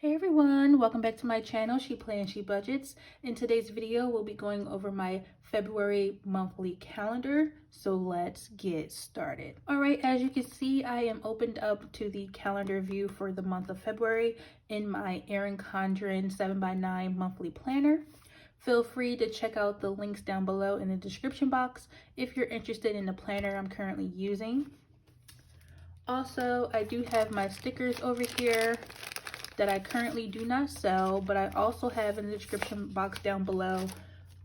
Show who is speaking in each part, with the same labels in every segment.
Speaker 1: Hey everyone, welcome back to my channel, She Plans, She Budgets. In today's video, we'll be going over my February monthly calendar. So let's get started. All right, as you can see, I am opened up to the calendar view for the month of February in my Erin Condren 7x9 monthly planner. Feel free to check out the links down below in the description box if you're interested in the planner I'm currently using. Also, I do have my stickers over here that I currently do not sell, but I also have in the description box down below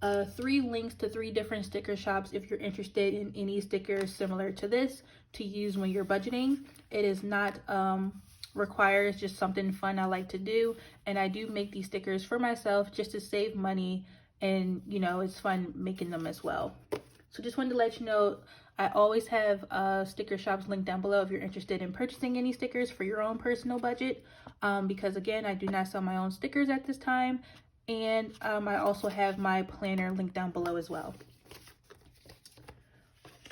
Speaker 1: 3 links to 3 different sticker shops if you're interested in any stickers similar to this to use when you're budgeting. It is not required, it's just something fun I like to do, and I do make these stickers for myself just to save money, and you know, it's fun making them as well. So just wanted to let you know, I always have sticker shops linked down below if you're interested in purchasing any stickers for your own personal budget. Because again, I do not sell my own stickers at this time. And I also have my planner linked down below as well.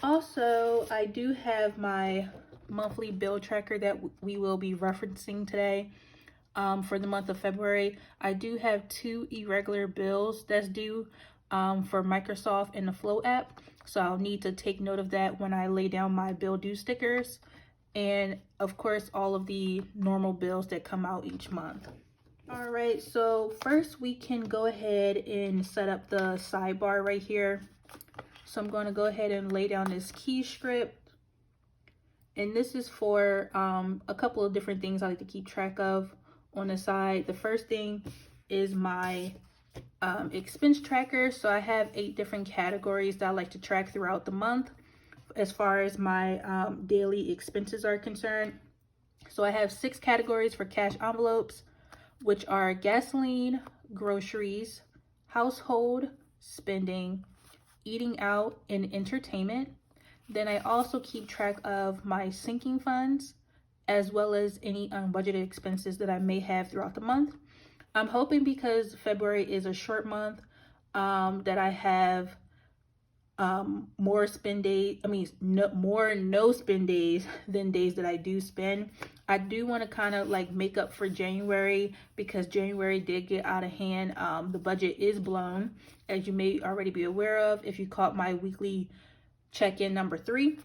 Speaker 1: Also, I do have my monthly bill tracker that we will be referencing today. For the month of February, I do have 2 irregular bills that's due for Microsoft and the Flow app. So I'll need to take note of that when I lay down my bill due stickers. And of course, all of the normal bills that come out each month. All right, so first we can go ahead and set up the sidebar right here. So I'm going to go ahead and lay down this key script. And this is for a couple of different things I like to keep track of on the side. The first thing is my expense tracker. So I have 8 different categories that I like to track throughout the month as far as my daily expenses are concerned. So I have 6 categories for cash envelopes, which are gasoline, groceries, household spending, eating out, and entertainment. Then I also keep track of my sinking funds as well as any unbudgeted expenses that I may have throughout the month. I'm hoping because February is a short month that I have more spend days, more no spend days than days that I do spend. I do want to kind of like make up for January because January did get out of hand. The budget is blown, as you may already be aware of if you caught my weekly check-in number 3.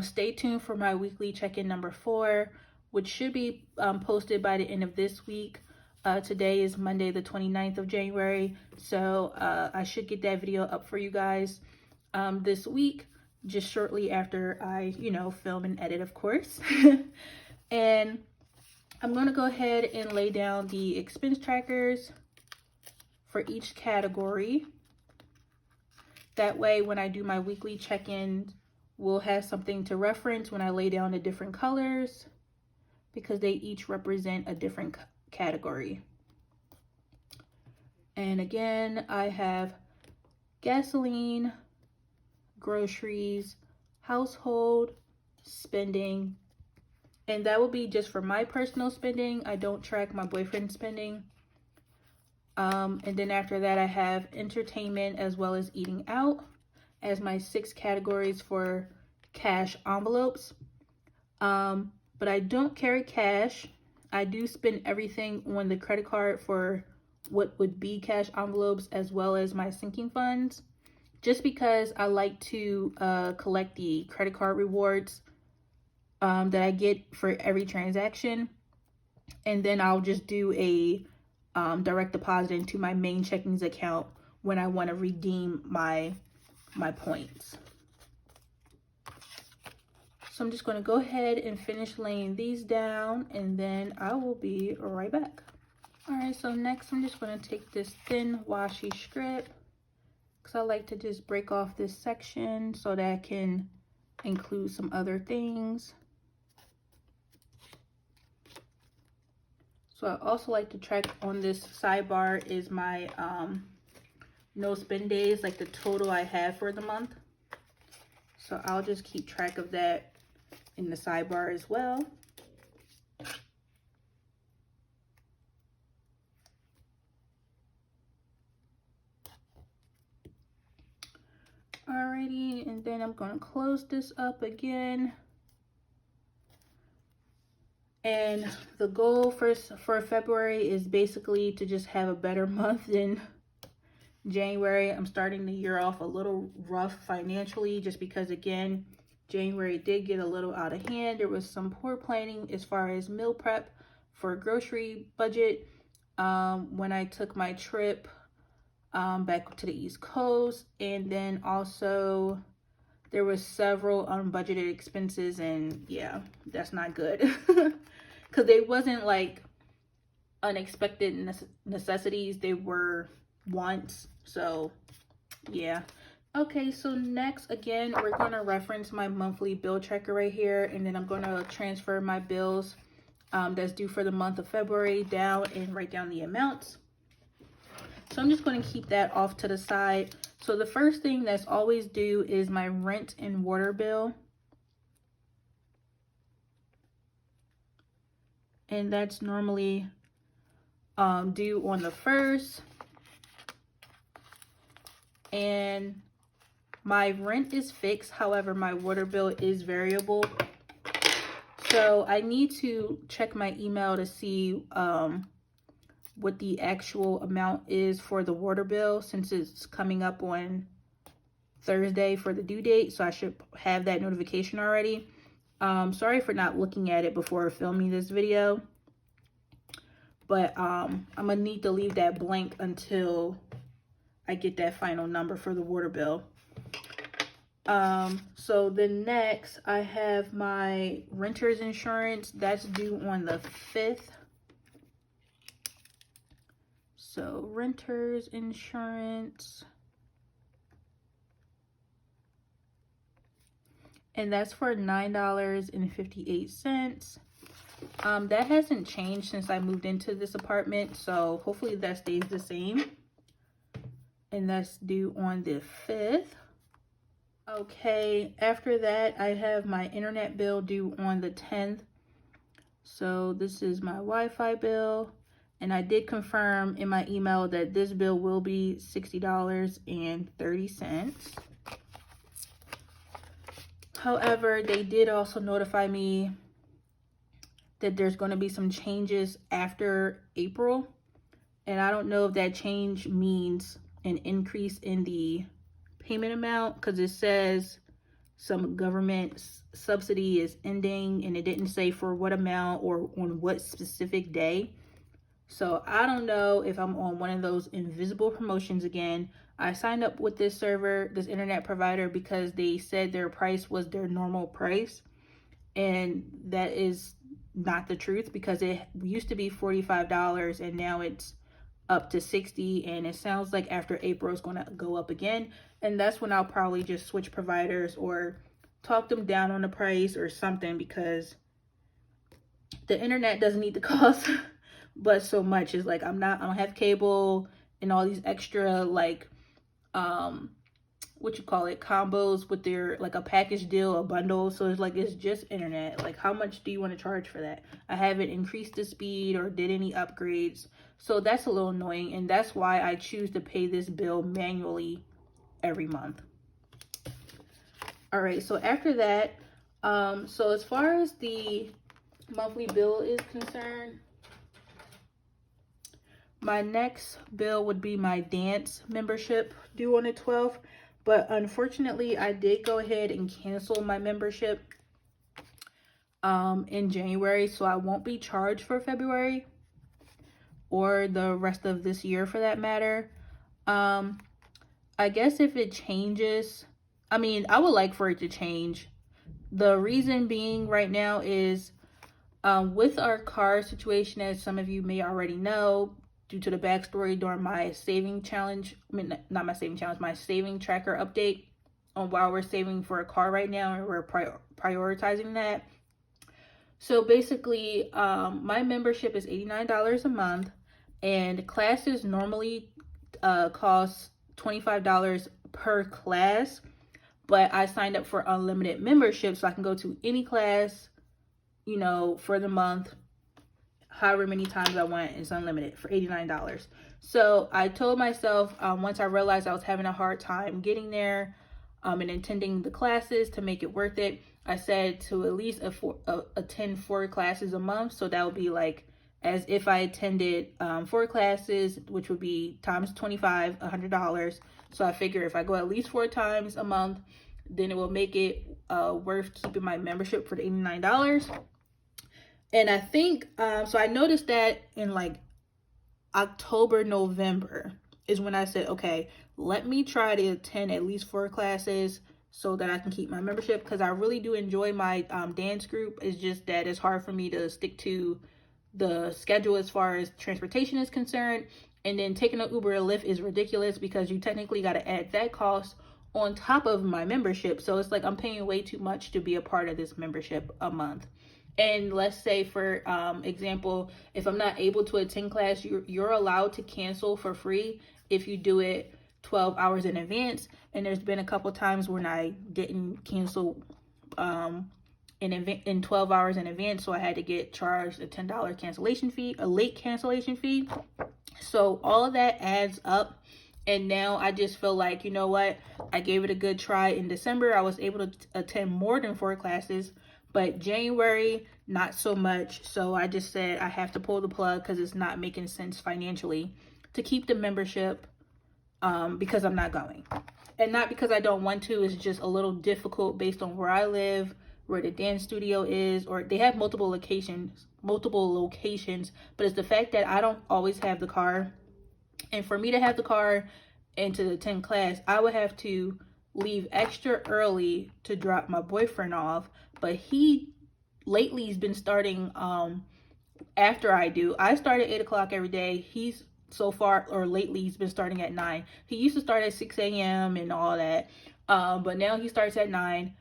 Speaker 1: Stay tuned for my weekly check-in number 4, which should be posted by the end of this week. Today is Monday the 29th of January, so I should get that video up for you guys this week, just shortly after I, film and edit, of course. And I'm going to go ahead and lay down the expense trackers for each category. That way, when I do my weekly check-in, we'll have something to reference when I lay down the different colors because they each represent a different category. And again, I have gasoline, groceries, household spending, and that will be just for my personal spending. I don't track my boyfriend's spending. And then after that, I have entertainment as well as eating out as my 6 categories for cash envelopes. But I don't carry cash. I do spend everything on the credit card for what would be cash envelopes as well as my sinking funds, just because I like to collect the credit card rewards that I get for every transaction, and then I'll just do a direct deposit into my main checkings account when I want to redeem my points. So I'm just going to go ahead and finish laying these down, and then I will be right back. All right, so next I'm just going to take this thin washi script because I like to just break off this section so that I can include some other things. So I also like to track on this sidebar is my no spend days, like the total I have for the month. So I'll just keep track of that in the sidebar as well. Alrighty, and then I'm going to close this up again. And the goal for February is basically to just have a better month than January. I'm starting the year off a little rough financially just because, again, January did get a little out of hand. There was some poor planning as far as meal prep for grocery budget when I took my trip back to the East Coast. And then also there was several unbudgeted expenses, and yeah, that's not good. Because they wasn't like unexpected necessities, they were wants. So yeah. Okay, so next, again, we're going to reference my monthly bill tracker right here, and then I'm going to transfer my bills that's due for the month of February down and write down the amounts. So I'm just going to keep that off to the side. So the first thing that's always due is my rent and water bill. And that's normally due on the 1st. And my rent is fixed, however, my water bill is variable. So I need to check my email to see what the actual amount is for the water bill, since it's coming up on Thursday for the due date. So I should have that notification already. Sorry for not looking at it before filming this video, but I'm gonna need to leave that blank until I get that final number for the water bill. So then next I have my renter's insurance. That's due on the 5th. So renter's insurance. And that's for $9.58. That hasn't changed since I moved into this apartment, so hopefully that stays the same. And that's due on the 5th. Okay, after that, I have my internet bill due on the 10th. So this is my Wi-Fi bill. And I did confirm in my email that this bill will be $60.30. However, they did also notify me that there's going to be some changes after April. And I don't know if that change means an increase in the payment amount, because it says some government subsidy is ending, and it didn't say for what amount or on what specific day. So I don't know if I'm on one of those invisible promotions again. I signed up with this internet provider, because they said their price was their normal price, and that is not the truth, because it used to be $45 and now it's up to $60, and it sounds like after April it's going to go up again, and that's when I'll probably just switch providers or talk them down on the price or something, because the internet doesn't need to cost but so much. Is like I don't have cable and all these extra like what you call it, combos with their like a package deal, a bundle. So it's like, it's just internet. Like, how much do you want to charge for that? I haven't increased the speed or did any upgrades, so that's a little annoying, and that's why I choose to pay this bill manually every month. All right, so after that, so as far as the monthly bill is concerned, my next bill would be my dance membership due on the 12th. But unfortunately, I did go ahead and cancel my membership in January. So I won't be charged for February or the rest of this year for that matter. I guess if it changes, I mean, I would like for it to change. The reason being right now is with our car situation, as some of you may already know, due to the backstory during my saving challenge, I mean, not my saving challenge, my saving tracker update on why we're saving for a car right now, and we're prioritizing that. So basically, my membership is $89 a month, and classes normally cost $25 per class, but I signed up for unlimited membership, so I can go to any class, you know, for the month, however many times I want. It's unlimited for $89. So I told myself, once I realized I was having a hard time getting there, and attending the classes to make it worth it, I said to at least attend 4 classes a month. So that would be like as if I attended 4 classes, which would be times 25, $100. So I figure if I go at least 4 times a month, then it will make it worth keeping my membership for the $89. And I think, so I noticed that in like October, November is when I said, okay, let me try to attend at least 4 classes so that I can keep my membership, because I really do enjoy my dance group. It's just that it's hard for me to stick to the schedule as far as transportation is concerned. And then taking an Uber or Lyft is ridiculous because you technically got to add that cost on top of my membership. So it's like I'm paying way too much to be a part of this membership a month. And let's say, for example, if I'm not able to attend class, you're allowed to cancel for free if you do it 12 hours in advance. And there's been a couple times when I didn't cancel in 12 hours in advance, so I had to get charged a $10 cancellation fee, a late cancellation fee. So all of that adds up. And now I just feel like, you know what, I gave it a good try in December. I was able to attend more than 4 classes. But January, not so much. So I just said I have to pull the plug because it's not making sense financially to keep the membership because I'm not going. And not because I don't want to. It's just a little difficult based on where I live, where the dance studio is, or they have multiple locations. But it's the fact that I don't always have the car. And for me to have the car and to attend class, I would have to leave extra early to drop my boyfriend off. But he lately has been starting after I do. I start at 8 o'clock every day. He's lately he's been starting at 9. He used to start at 6 a.m. and all that. But now he starts at 9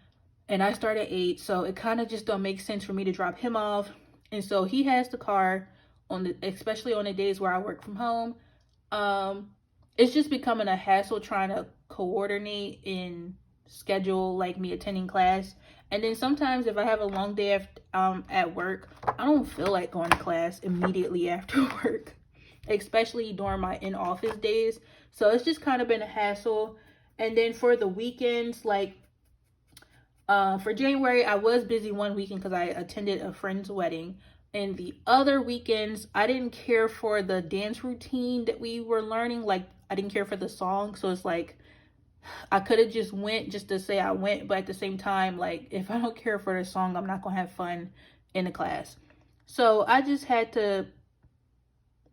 Speaker 1: and I start at 8. So it kind of just don't make sense for me to drop him off. And so he has the car especially on the days where I work from home. It's just becoming a hassle trying to coordinate in schedule like me attending class. And then sometimes if I have a long day at work, I don't feel like going to class immediately after work, especially during my in-office days. So it's just kind of been a hassle. And then for the weekends, like for January, I was busy one weekend because I attended a friend's wedding. And the other weekends, I didn't care for the dance routine that we were learning. Like, I didn't care for the song. So it's like, I could have just went just to say I went. But at the same time, like, if I don't care for the song, I'm not going to have fun in the class. So I just had to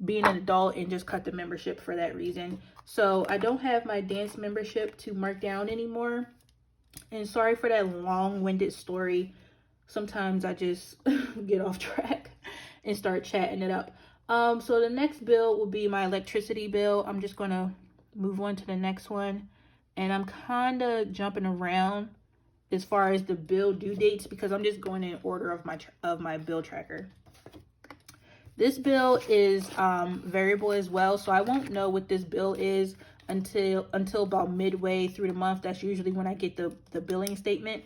Speaker 1: be an adult and just cut the membership for that reason. So I don't have my dance membership to mark down anymore. And sorry for that long-winded story. Sometimes I just get off track and start chatting it up. So the next bill will be my electricity bill. I'm just going to move on to the next one. And I'm kind of jumping around as far as the bill due dates because I'm just going in order of my bill tracker. This bill is variable as well, so I won't know what this bill is until about midway through the month. That's usually when I get the billing statement.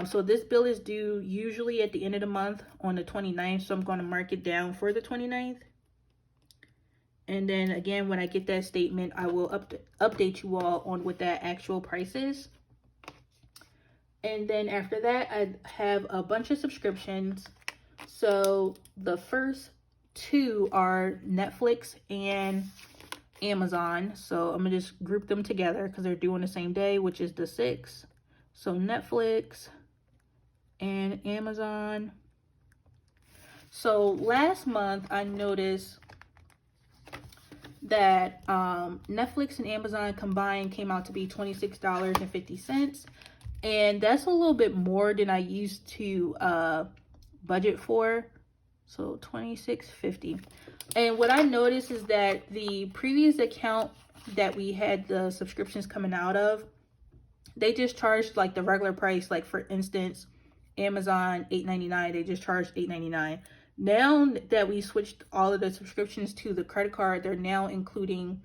Speaker 1: So this bill is due usually at the end of the month on the 29th, so I'm going to mark it down for the 29th. And then again, when I get that statement, I will update you all on what that actual price is. And then after that, I have a bunch of subscriptions. So the first 2 are Netflix and Amazon. So I'm going to just group them together because they're due on the same day, which is the 6th. So Netflix and Amazon. So last month, I noticed that Netflix and Amazon combined came out to be $26.50. And that's a little bit more than I used to budget for. So $26.50. And what I noticed is that the previous account that we had the subscriptions coming out of, they just charged like the regular price. Like for instance, Amazon $8.99, they just charged $8.99. Now that we switched all of the subscriptions to the credit card, they're now including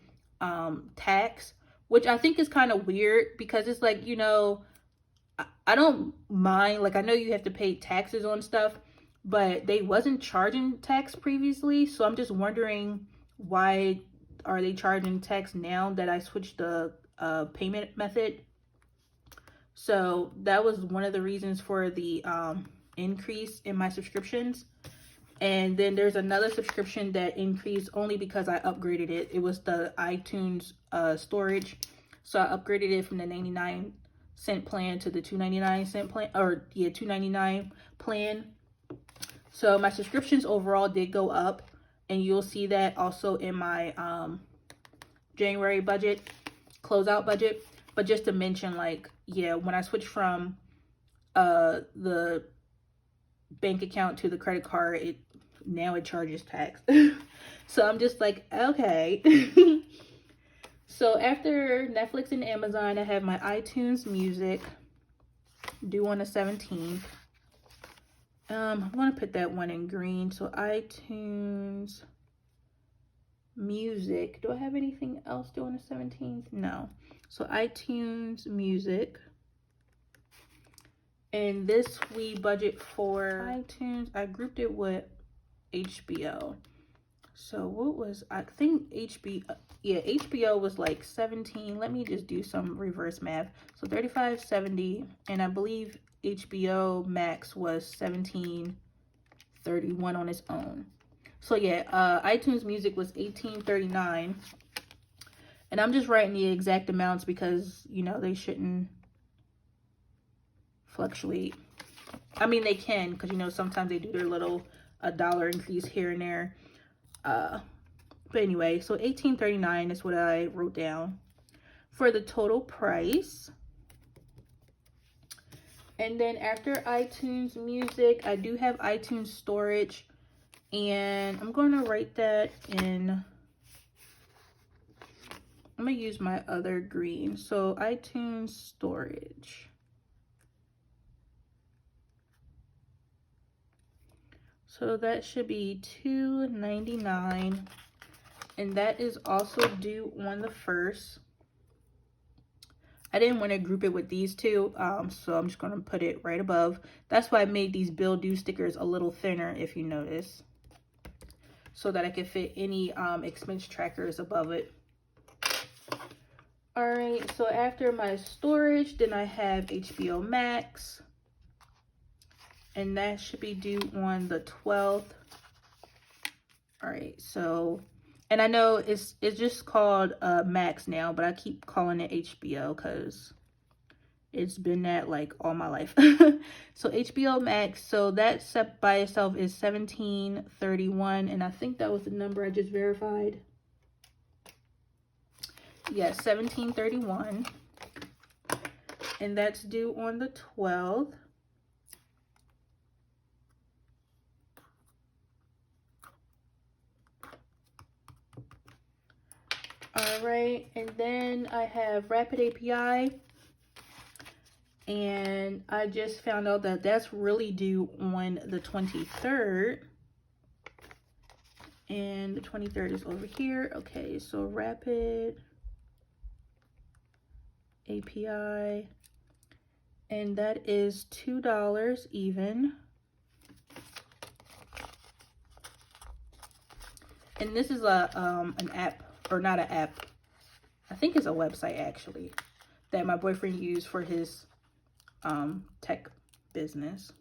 Speaker 1: tax, which I think is kind of weird because it's like, you know, I don't mind. Like, I know you have to pay taxes on stuff, but they wasn't charging tax previously. So I'm just wondering, why are they charging tax now that I switched the payment method? So that was one of the reasons for the increase in my subscriptions. And then there's another subscription that increased only because I upgraded it. It was the iTunes storage. So I upgraded it from the 99-cent plan to the 2.99 plan, or yeah, 2.99 plan. So my subscriptions overall did go up, and you'll see that also in my January budget, closeout budget. But just to mention, like, yeah, when I switched from the bank account to the credit card, now it charges tax. So I'm just like, okay. So after Netflix and Amazon, I have my iTunes Music due on the 17th. I'm going to put that one in green. So iTunes Music. Do I have anything else due on the 17th? No. So iTunes Music. And this we budget for iTunes. I grouped it with HBO. So what was, I think HBO was like 17. Let me just do some reverse math. So $35.70, and I believe HBO Max was $17.31 on its own. So yeah, iTunes Music was $18.39, and I'm just writing the exact amounts because, you know, they shouldn't fluctuate. I mean, they can, because, you know, sometimes they do their little $1 increase here and there. But anyway, so $18.39 is what I wrote down for the total price. And then after iTunes Music, I do have iTunes Storage, and I'm going to write that in, I'm going to use my other green. So iTunes Storage. So that should be $2.99, and that is also due on the 1st. I didn't want to group it with these two, so I'm just going to put it right above. That's why I made these bill due stickers a little thinner, if you notice, so that I can fit any expense trackers above it. All right, so after my storage, then I have HBO Max. And that should be due on the 12th. All right, so, and I know it's just called Max now, but I keep calling it HBO because it's been that like all my life. So HBO Max, so that set by itself is $17.31, and I think that was the number I just verified. Yes, $17.31, and that's due on the 12th. All right, and then I have Rapid API, and I just found out that that's really due on the 23rd, and the 23rd is over here. Okay, so Rapid API, and that is $2 even. And this is an app, or not an app, I think it's a website actually, that my boyfriend used for his tech business.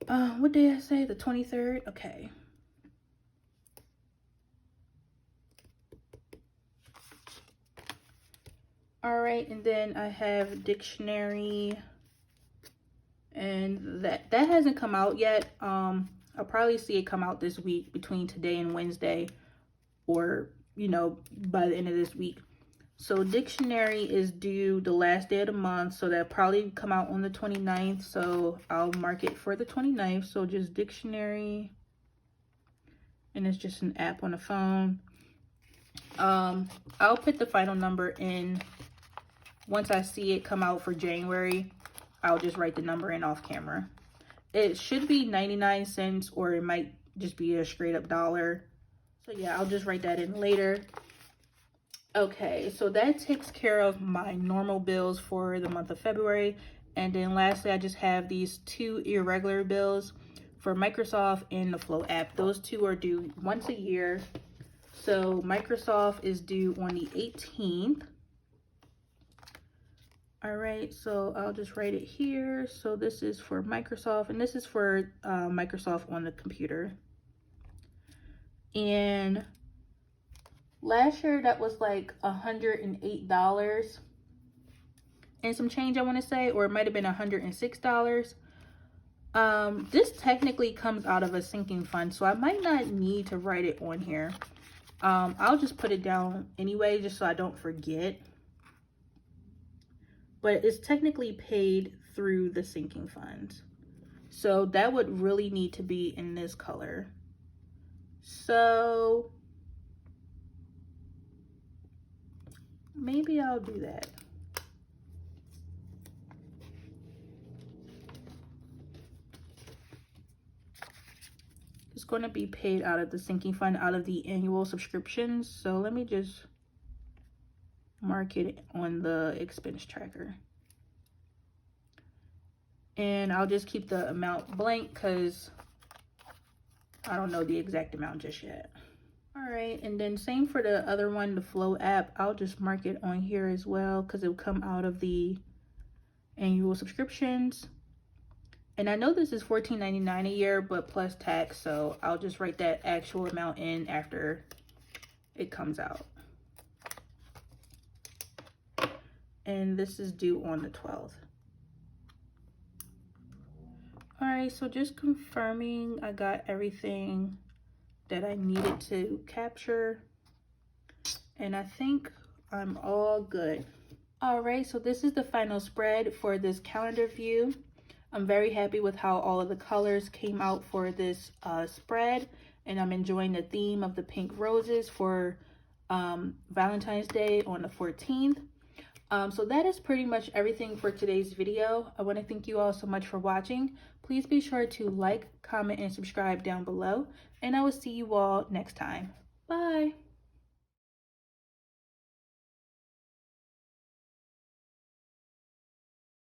Speaker 1: What did I say? The 23rd? Okay. All right, and then I have Dictionary, and that hasn't come out yet. I'll probably see it come out this week, between today and Wednesday, or, you know, by the end of this week. So Dictionary is due the last day of the month, so that'll probably come out on the 29th. So I'll mark it for the 29th. So just Dictionary, and it's just an app on the phone. I'll put the final number in once I see it come out for January. I'll just write the number in off camera. It should be 99 cents, or it might just be a straight up dollar. So yeah, I'll just write that in later. Okay, so that takes care of my normal bills for the month of February. And then lastly, I just have these 2 irregular bills for Microsoft and the Flow app. Those 2 are due once a year. So Microsoft is due on the 18th. All right, so I'll just write it here. So this is for Microsoft, and this is for Microsoft on the computer. And last year that was like $108 and some change, I want to say, or it might have been $106. This technically comes out of a sinking fund, so I might not need to write it on here. I'll just put it down anyway, just so I don't forget. But it's technically paid through the sinking fund. So that would really need to be in this color. So maybe I'll do that. It's going to be paid out of the sinking fund, out of the annual subscriptions. So let me just mark it on the expense tracker. And I'll just keep the amount blank because I don't know the exact amount just yet. All right, and then same for the other one, the Flow app. I'll just mark it on here as well because it will come out of the annual subscriptions. And I know this is $14.99 a year, but plus tax, so I'll just write that actual amount in after it comes out. And this is due on the 12th. All right, so just confirming I got everything that I needed to capture. And I think I'm all good. All right, so this is the final spread for this calendar view. I'm very happy with how all of the colors came out for this spread, and I'm enjoying the theme of the pink roses for Valentine's Day on the 14th. So that is pretty much everything for today's video. I want to thank you all so much for watching. Please be sure to like, comment, and subscribe down below, and I will see you all next time. Bye!